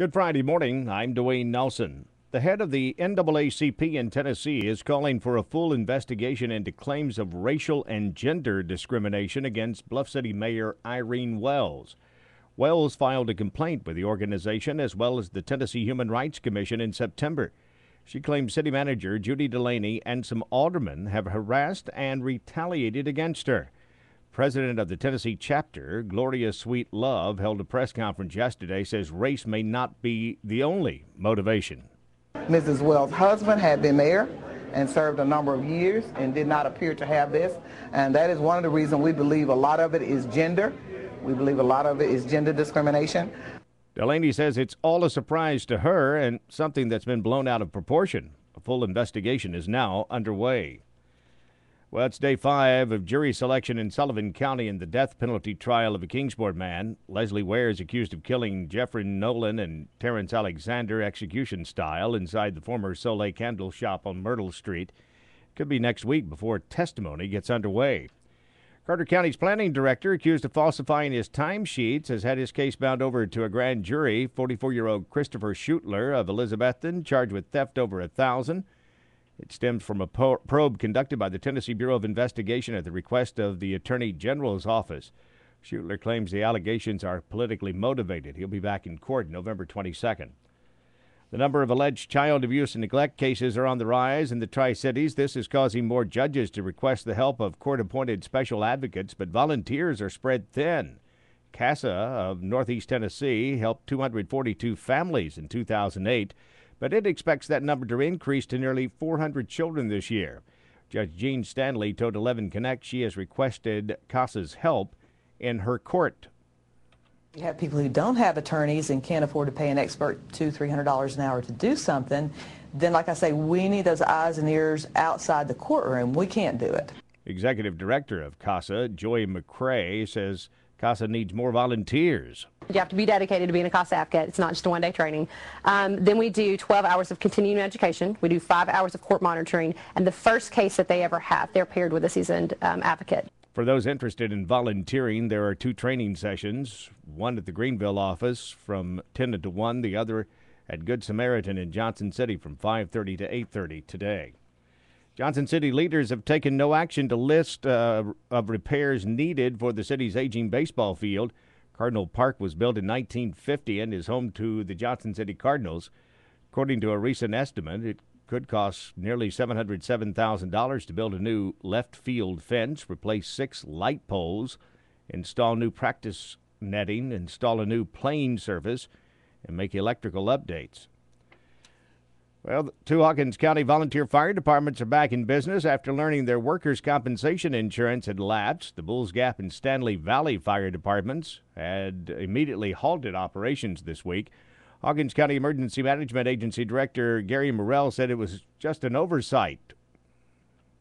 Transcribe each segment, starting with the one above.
Good Friday morning. I'm Dwayne Nelson. The head of the NAACP in Tennessee is calling for a full investigation into claims of racial and gender discrimination against Bluff City Mayor Irene Wells. Wells filed a complaint with the organization as well as the Tennessee Human Rights Commission in September. She claims city manager Judy Delaney and some aldermen have harassed and retaliated against her. President of the Tennessee chapter, Gloria Sweet Love, held a press conference yesterday, says race may not be the only motivation. Mrs. Wells' husband had been mayor and served a number of years and did not appear to have this. And that is one of the reasons we believe a lot of it is gender. We believe a lot of it is gender discrimination. Delaney says it's all a surprise to her and something that's been blown out of proportion. A full investigation is now underway. Well, it's day 5 of jury selection in Sullivan County in the death penalty trial of a Kingsport man. Leslie Ware is accused of killing Jeffrey Nolan and Terrence Alexander execution style inside the former Soleil Candle Shop on Myrtle Street. Could be next week before testimony gets underway. Carter County's planning director, accused of falsifying his timesheets, has had his case bound over to a grand jury. 44-year-old Christopher Schutler of Elizabethton, charged with theft over $1,000. It stems from a probe conducted by the Tennessee Bureau of Investigation at the request of the Attorney General's office. Schutler claims the allegations are politically motivated. He'll be back in court November 22nd. The number of alleged child abuse and neglect cases are on the rise in the Tri-Cities. This is causing more judges to request the help of court-appointed special advocates, but volunteers are spread thin. CASA of Northeast Tennessee helped 242 families in 2008. But it expects that number to increase to nearly 400 children this year. Judge Jean Stanley told 11 Connect she has requested CASA's help in her court. You have people who don't have attorneys and can't afford to pay an expert $200-300 an hour to do something. Then, like I say, we need those eyes and ears outside the courtroom. We can't do it. Executive Director of CASA, Joy McCrae, says CASA needs more volunteers. You have to be dedicated to being a CASA advocate. It's not just a one-day training. Then we do 12 hours of continuing education. We do 5 hours of court monitoring. And the first case that they ever have, they're paired with a seasoned advocate. For those interested in volunteering, there are 2 training sessions, one at the Greenville office from 10 to 1, the other at Good Samaritan in Johnson City from 5:30 to 8:30 today. Johnson City leaders have taken no action to list of repairs needed for the city's aging baseball field. Cardinal Park was built in 1950 and is home to the Johnson City Cardinals. According to a recent estimate, it could cost nearly $707,000 to build a new left field fence, replace 6 light poles, install new practice netting, install a new playing surface, and make electrical updates. Well, 2 Hawkins County volunteer fire departments are back in business after learning their workers' compensation insurance had lapsed. The Bulls Gap and Stanley Valley fire departments had immediately halted operations this week. Hawkins County Emergency Management Agency Director Gary Morrell said it was just an oversight.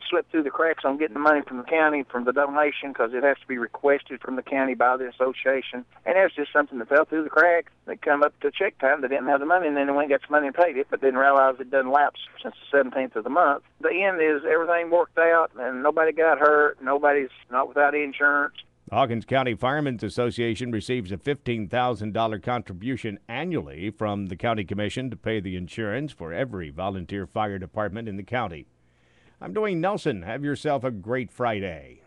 Slipped through the cracks on getting the money from the county from the donation because it has to be requested from the county by the association. And it was just something that fell through the cracks. They come up to check time, they didn't have the money, and then they went and got some money and paid it, but didn't realize it doesn't lapse since the 17th of the month. The end is everything worked out, and nobody got hurt. Nobody's not without insurance. The Hawkins County Firemen's Association receives a $15,000 contribution annually from the county commission to pay the insurance for every volunteer fire department in the county. I'm Dwayne Nelson. Have yourself a great Friday.